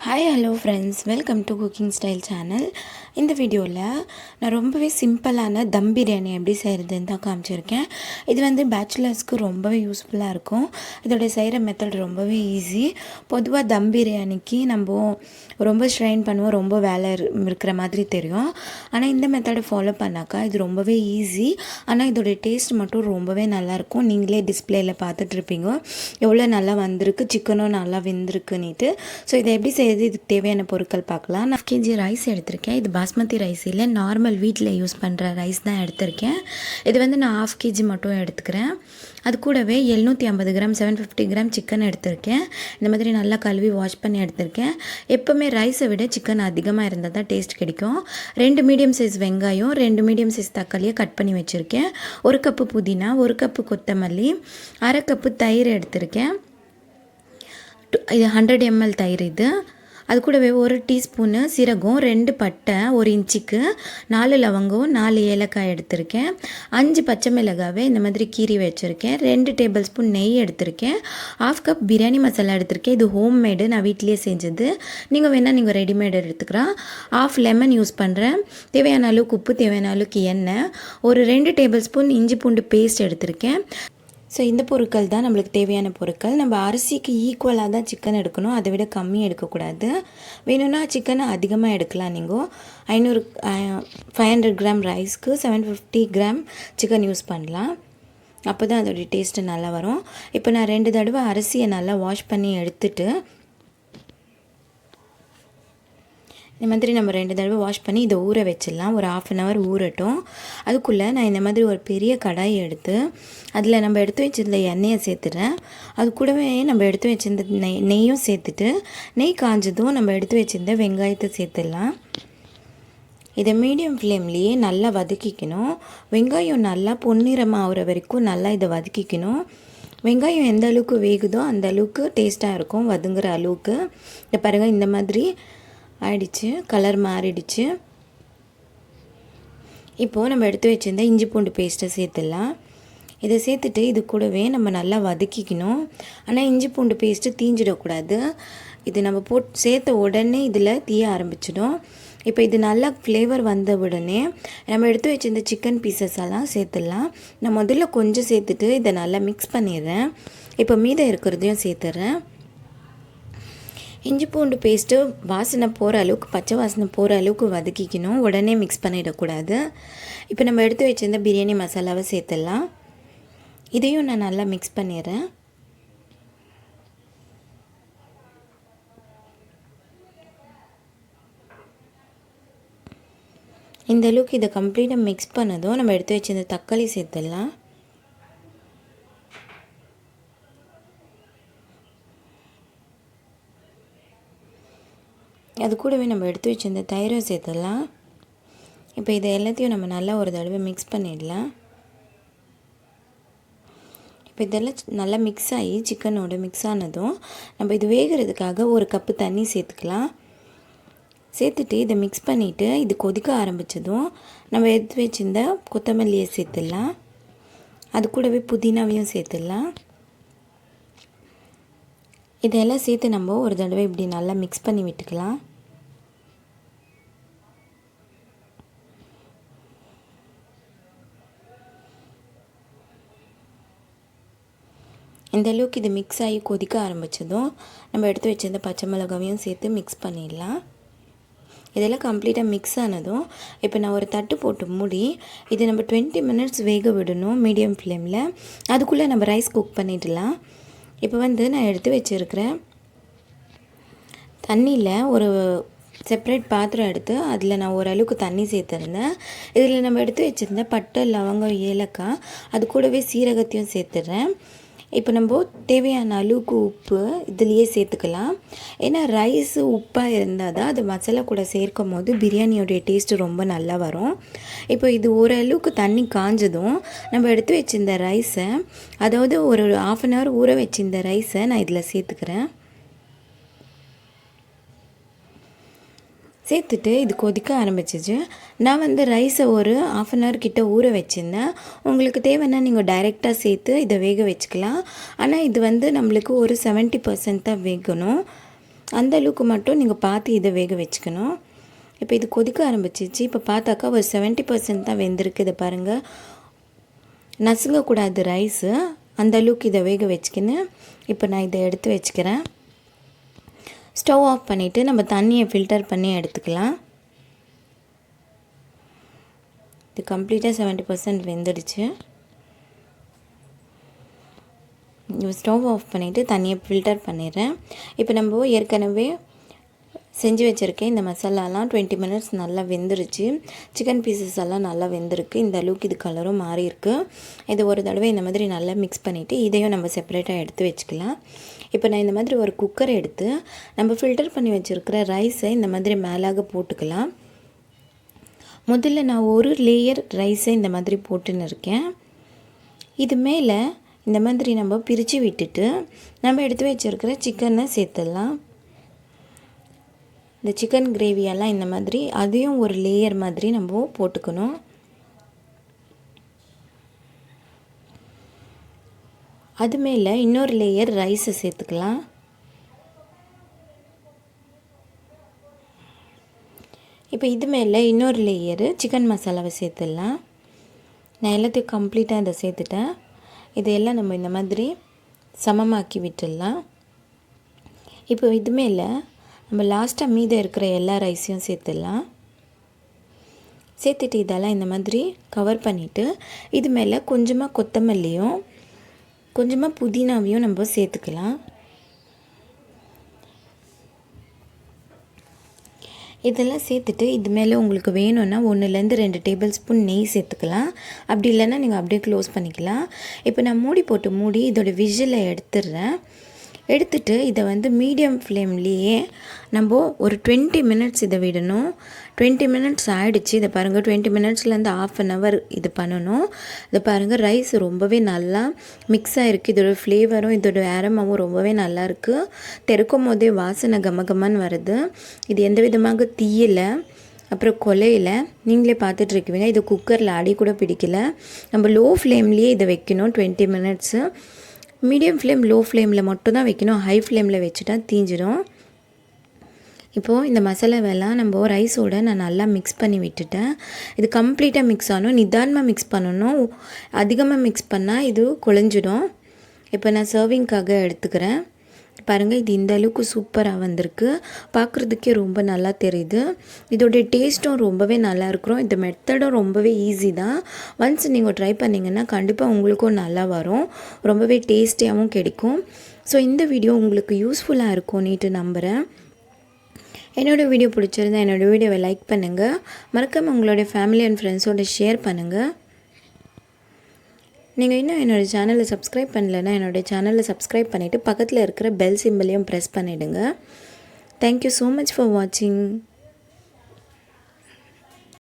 Hi hello friends, welcome to cooking style channel. இந்த வீடியோவில் நான் ரொம்பவே சிம்பிளான தம் பிரியாணி எப்படி செய்கிறதுன்னு தான் காமிச்சிருக்கேன். இது வந்து பேச்சுலர்ஸ்க்கு ரொம்பவே யூஸ்ஃபுல்லாக இருக்கும். இதோடைய செய்கிற மெத்தட் ரொம்பவே ஈஸி. பொதுவாக தம் பிரியாணிக்கு நம்ம ரொம்ப ஸ்ட்ரெயின் பண்ணுவோம், ரொம்ப வேலை இருக்கிற மாதிரி தெரியும். ஆனால் இந்த மெத்தடை ஃபாலோ பண்ணாக்கா இது ரொம்பவே ஈஸி. ஆனால் இதோடைய டேஸ்ட் மட்டும் ரொம்பவே நல்லாயிருக்கும். நீங்களே டிஸ்பிளேயில் பார்த்துட்ருப்பீங்க எவ்வளோ நல்லா வந்திருக்கு, சிக்கனும் நல்லா வெந்திருக்குன்னுட்டு. ஸோ இதை எப்படி இதுக்கு தேவையான பொருட்கள் பார்க்கலாம். நான் 1/2 kg ரைஸ் எடுத்திருக்கேன். இது பாஸ்மதி ரைஸ் இல்லை, நார்மல் வீட்டில் யூஸ் பண்ணுற ரைஸ் தான் எடுத்திருக்கேன். இது வந்து நான் 1/2 kg மட்டும் எடுத்துக்கிறேன். அது கூடவே 750 கிராம் 750 கிராம் சிக்கன் எடுத்திருக்கேன். இந்த மாதிரி நல்லா கழுவி வாஷ் பண்ணி எடுத்திருக்கேன். எப்போவுமே ரைஸை விட சிக்கன் அதிகமாக இருந்தால் தான் டேஸ்ட் கிடைக்கும். 2 மீடியம் சைஸ் வெங்காயம், 2 மீடியம் சைஸ் தக்காளியை கட் பண்ணி வச்சுருக்கேன். 1 கப்பு புதினா, 1 கப்பு கொத்தமல்லி, 1/2 கப்பு தயிர் எடுத்திருக்கேன். இது 100 ml தயிர். இது அது கூடவே 1 டீஸ்பூனு சீரகம், 2 பட்டை, 1 இன்ச்சுக்கு 4 லவங்கம், 4 ஏலக்காய் எடுத்திருக்கேன். 5 பச்சை மிளகாவை இந்த மாதிரி கீறி வச்சுருக்கேன். 2 டேபிள் ஸ்பூன் நெய் எடுத்திருக்கேன். 1/2 கப் பிரியாணி மசாலா எடுத்திருக்கேன். இது ஹோம்மேடு, நான் வீட்லேயே செஞ்சது. நீங்கள் வேணால் நீங்கள் ரெடிமேட் எடுத்துக்கலாம். 1/2 லெமன் யூஸ் பண்ணுறேன். தேவையான அளவுக்கு உப்பு, தேவையான அளவுக்கு எண்ணெய், ஒரு 2 டேபிள் ஸ்பூன் இஞ்சி பூண்டு பேஸ்ட் எடுத்திருக்கேன். ஸோ இந்த பொருட்கள் தான் நம்மளுக்கு தேவையான பொருட்கள். நம்ம அரிசிக்கு ஈக்குவலாக தான் சிக்கன் எடுக்கணும், அதை விட கம்மி எடுக்கக்கூடாது. வேணும்னா சிக்கனை அதிகமாக எடுக்கலாம். நீங்கள் 500 கிராம் ரைஸ்க்கு 750 கிராம் சிக்கன் யூஸ் பண்ணலாம். அப்போ தான் அதோடைய டேஸ்ட்டு நல்லா வரும். இப்போ நான் 2 தடவை அரிசியை நல்லா வாஷ் பண்ணி எடுத்துட்டு இந்த மாதிரி நம்ம 2 தடவை வாஷ் பண்ணி இதை ஊற வச்சிடலாம். ஒரு 1/2 hour ஊறட்டும். அதுக்குள்ளே நான் இந்த மாதிரி ஒரு பெரிய கடாயை எடுத்து அதில் நம்ம எடுத்து வச்சிருந்த எண்ணெயை சேர்த்துறேன். அது கூடவே நம்ம எடுத்து வச்சிருந்த நெய்யும் சேர்த்துட்டு, நெய் காஞ்சதும் நம்ம எடுத்து வச்சிருந்த வெங்காயத்தை சேர்த்துடலாம். இதை மீடியம் ஃப்ளேம்லேயே நல்லா வதக்கிக்கணும். வெங்காயம் நல்லா பொன்னிறமாக ஆகிற வரைக்கும் நல்லா இதை வதக்கிக்கணும். வெங்காயம் எந்த அளவுக்கு வேகுதோ அந்த அளவுக்கு டேஸ்ட்டாக இருக்கும், வதங்குற அளவுக்கு. இதை பாருங்கள், இந்த மாதிரி ஆயிடுச்சு, கலர் மாறிடுச்சு. இப்போது நம்ம எடுத்து வச்சுருந்த இஞ்சி பூண்டு பேஸ்ட்டை சேர்த்துடலாம். இதை சேர்த்துட்டு இது கூடவே நம்ம நல்லா வதக்கிக்கணும். ஆனால் இஞ்சி பூண்டு பேஸ்ட்டு தீஞ்சிடக்கூடாது. இது நம்ம சேர்த்த உடனே இதில் தீய ஆரம்பிச்சிடும். இப்போ இது நல்லா ஃப்ளேவர் வந்த உடனே நம்ம எடுத்து வச்சுருந்த சிக்கன் பீசஸ் எல்லாம் சேர்த்துடலாம். நான் முதல்ல கொஞ்சம் சேர்த்துட்டு இதை நல்லா மிக்ஸ் பண்ணிடுறேன். இப்போ மீதம் இருக்கிறதையும் சேர்த்துட்றேன். இஞ்சி பூண்டு பேஸ்ட்டு வாசனை போகிற அளவுக்கு, பச்சை வாசனை போகிற அளவுக்கு வதக்கிக்கணும். உடனே மிக்ஸ் பண்ணிடக்கூடாது. இப்போ நம்ம எடுத்து வச்சுருந்த பிரியாணி மசாலாவை சேர்த்துடலாம். இதையும் நான் நல்லா மிக்ஸ் பண்ணிடுறேன். இந்த அளவுக்கு இதை கம்ப்ளீட்டாக மிக்ஸ் பண்ணதும் நம்ம எடுத்து வச்சுருந்த தக்காளி சேர்த்துடலாம். அது கூடவே நம்ம எடுத்து வச்சுருந்த தயிரை சேர்த்துடலாம். இப்போ இதை எல்லாத்தையும் நம்ம நல்லா ஒரு தடவை மிக்ஸ் பண்ணிடலாம். இப்போ இதெல்லாம் நல்லா மிக்ஸ் ஆகி சிக்கனோட மிக்ஸ் ஆனதும் நம்ம இது வேகிறதுக்காக 1 கப்பு தண்ணி சேர்த்துக்கலாம். சேர்த்துட்டு இதை மிக்ஸ் பண்ணிவிட்டு இது கொதிக்க ஆரம்பித்ததும் நம்ம எடுத்து வச்சுருந்த கொத்தமல்லியை சேர்த்துடலாம். அது கூடவே புதினாவையும் சேர்த்துடலாம். இதெல்லாம் சேர்த்து நம்ம ஒரு தடவை இப்படி நல்லா மிக்ஸ் பண்ணி விட்டுக்கலாம். இந்த அளவுக்கு இது மிக்ஸ் ஆகி கொதிக்க ஆரம்பித்ததும் நம்ம எடுத்து வச்சிருந்த பச்சை மிளகாவையும் சேர்த்து மிக்ஸ் பண்ணிடலாம். இதெல்லாம் கம்ப்ளீட்டாக மிக்ஸ் ஆனதும் இப்போ நான் ஒரு தட்டு போட்டு மூடி இது நம்ம 20 minutes வேக விடணும் மீடியம் ஃப்ளேமில். அதுக்குள்ளே நம்ம ரைஸ் குக் பண்ணிடலாம். இப்போ வந்து நான் எடுத்து வச்சுருக்கிறேன் தண்ணியில் ஒரு செப்பரேட் பாத்திரம் எடுத்து அதில் நான் ஓரளவுக்கு தண்ணி சேர்த்துருந்தேன். இதில் நம்ம எடுத்து வச்சுருந்த பட்டை, லவங்கம், ஏலக்காய், அது கூடவே சீரகத்தையும் சேர்த்துடுறேன். இப்போ நம்ம தேவையான அளவுக்கு உப்பு இதுலேயே சேர்த்துக்கலாம். ஏன்னா ரைஸு உப்பாக இருந்தால் தான் அது மசாலா கூட சேர்க்கும் போது பிரியாணியோடைய டேஸ்ட்டு ரொம்ப நல்லா வரும். இப்போ இது ஓரளவுக்கு தண்ணி காஞ்சதும் நம்ம எடுத்து வச்சிருந்த ரைஸை, அதாவது ஒரு 1/2 hour ஊற வச்சிருந்த ரைஸை நான் இதில் சேர்த்துக்கிறேன். சேர்த்துட்டு இது கொதிக்க ஆரம்பிச்சிச்சு. நான் வந்து ரைஸை ஒரு 1/2 hour கிட்ட ஊற வச்சுருந்தேன். உங்களுக்கு தேவைன்னா நீங்கள் டைரெக்டாக சேர்த்து இதை வேக வச்சுக்கலாம். ஆனால் இது வந்து நம்மளுக்கு ஒரு 70% தான் வேகணும். அந்த அளவுக்கு மட்டும் நீங்கள் பார்த்து இதை வேக வச்சுக்கணும். இப்போ இது கொதிக்க ஆரம்பிச்சிச்சு. இப்போ பார்த்தாக்கா ஒரு 70% தான் வெந்திருக்கு. இதை பாருங்கள், நசுங்கக்கூடாது ரைஸு, அந்த அளவுக்கு இதை வேக வச்சுக்கின்னு இப்போ நான் இதை எடுத்து வச்சுக்கிறேன். ஸ்டவ் ஆஃப் பண்ணிவிட்டு நம்ம தண்ணியை ஃபில்டர் பண்ணி எடுத்துக்கலாம். இது கம்ப்ளீட்டாக 70% வெந்துடுச்சு. ஸ்டவ் ஆஃப் பண்ணிவிட்டு தண்ணியை ஃபில்டர் பண்ணிடுறேன். இப்போ நம்ம ஏற்கனவே செஞ்சு வச்சுருக்கேன் இந்த மசாலாலாம் 20 மினிட்ஸ் நல்லா வெந்துருச்சு. சிக்கன் பீசஸ் எல்லாம் நல்லா வெந்திருக்கு. இந்த அளவுக்கு இது கலரும் மாறி இருக்குது. இது ஒரு தடவை இந்த மாதிரி நல்லா மிக்ஸ் பண்ணிவிட்டு இதையும் நம்ம செப்பரேட்டாக எடுத்து வச்சுக்கலாம். இப்போ நான் இந்த மாதிரி ஒரு குக்கர் எடுத்து நம்ம ஃபில்டர் பண்ணி வச்சுருக்கிற ரைஸை இந்த மாதிரி மேலாக போட்டுக்கலாம். முதல்ல நான் ஒரு லேயர் ரைஸை இந்த மாதிரி போட்டுன்னு இருக்கேன். இது மேலே இந்த மாதிரி நம்ம பிரித்து விட்டுட்டு நம்ம எடுத்து வச்சுருக்கிற சிக்கனை சேர்த்துடலாம். இந்த சிக்கன் கிரேவியெல்லாம் இந்த மாதிரி அதையும் ஒரு லேயர் மாதிரி நம்ம போட்டுக்கணும். அது மேலே இன்னொரு லேயர் ரைஸை சேர்த்துக்கலாம். இப்போ இது மேலே இன்னொரு லேயரு சிக்கன் மசாலாவை சேர்த்துடலாம். நான் எல்லாத்தையும் கம்ப்ளீட்டாக இதை சேர்த்துட்டேன். இதையெல்லாம் நம்ம இந்த மாதிரி சமமாக்கி விட்டுடலாம். இப்போ இது மேலே நம்ம லாஸ்ட்டாக மீதம் இருக்கிற எல்லா ரைஸையும் சேர்த்துடலாம். சேர்த்துட்டு இதெல்லாம் இந்த மாதிரி கவர் பண்ணிவிட்டு இது மேலே கொஞ்சமாக கொத்தமல்லியும் கொஞ்சமாக புதினாவையும் நம்ம சேர்த்துக்கலாம். இதெல்லாம் சேர்த்துட்டு இது மேலே உங்களுக்கு வேணும்னா 1லேருந்து 2 டேபிள் ஸ்பூன் நெய் சேர்த்துக்கலாம். அப்படி இல்லைன்னா நீங்கள் அப்படியே க்ளோஸ் பண்ணிக்கலாம். இப்போ நான் மூடி போட்டு இதோட விசிலை எடுத்துட்டு இதை வந்து மீடியம் ஃப்ளேம்லேயே நம்ம ஒரு 20 மினிட்ஸ் இதை விடணும். 20 மினிட்ஸ் ஆகிடுச்சு. இதை பாருங்கள், 20 மினிட்ஸ்லேருந்து ½ அன் ஹவர் இது பண்ணணும். இதை பாருங்கள், ரைஸ் ரொம்பவே நல்லா மிக்ஸ் ஆகிருக்கு. இதோட ஃப்ளேவரும் இதோட ஆரமாவும் ரொம்பவே நல்லாயிருக்கு. தெருக்கும் போதே வாசனை கமகமான்னு வருது. இது எந்த விதமாக தீயலை, அப்புறம் கொலையில் நீங்களே பார்த்துட்ருக்குவீங்க. இது குக்கரில் அடி கூட பிடிக்கல. நம்ம லோ ஃப்ளேம்லேயே இதை வைக்கணும் 20 மினிட்ஸு. மீடியம் ஃப்ளேம் லோ ஃப்ளேமில் மட்டும்தான் வைக்கணும். ஹை ஃப்ளேமில் வச்சுட்டா தீஞ்சிடும். இப்போது இந்த மசாலாவெல்லாம் நம்ம ரைஸோடு நான் நல்லா மிக்ஸ் பண்ணி விட்டுட்டேன். இது கம்ப்ளீட்டாக மிக்ஸ் ஆகணும். நிதானமாக மிக்ஸ் பண்ணணும். அதிகமாக மிக்ஸ் பண்ணால் இது குழஞ்சிடும். இப்போ நான் சர்விங்க்காக எடுத்துக்கிறேன். பாருங்கள், இது இந்த அளவுக்கு சூப்பராக வந்திருக்கு. பார்க்குறதுக்கே ரொம்ப நல்லா தெரியுது. இதோடைய டேஸ்ட்டும் ரொம்பவே நல்லா இருக்கிறோம். இந்த மெத்தடும் ரொம்பவே ஈஸி தான். ஒன்ஸ் நீங்கள் ட்ரை பண்ணிங்கன்னா கண்டிப்பாக உங்களுக்கும் நல்லா வரும். ரொம்பவே டேஸ்டியாகவும் கிடைக்கும். ஸோ இந்த வீடியோ உங்களுக்கு யூஸ்ஃபுல்லாக இருக்கும்னுட்டு நம்புகிறேன். என்னோடய வீடியோ பிடிச்சிருந்தா என்னோடய வீடியோவை லைக் பண்ணுங்கள். மறக்காமல் உங்களுடைய ஃபேமிலி அண்ட் ஃப்ரெண்ட்ஸோடு ஷேர் பண்ணுங்கள். நீங்கள் இன்னும் என்னோடய சேனலை சப்ஸ்கிரைப் பண்ணலைன்னா என்னோடய சேனலை சப்ஸ்கிரைப் பண்ணிவிட்டு பக்கத்தில் இருக்கிற பெல் சிம்பலையும் ப்ரெஸ் பண்ணிவிடுங்க. தேங்க்யூ ஸோ மச் ஃபார் வாட்சிங்.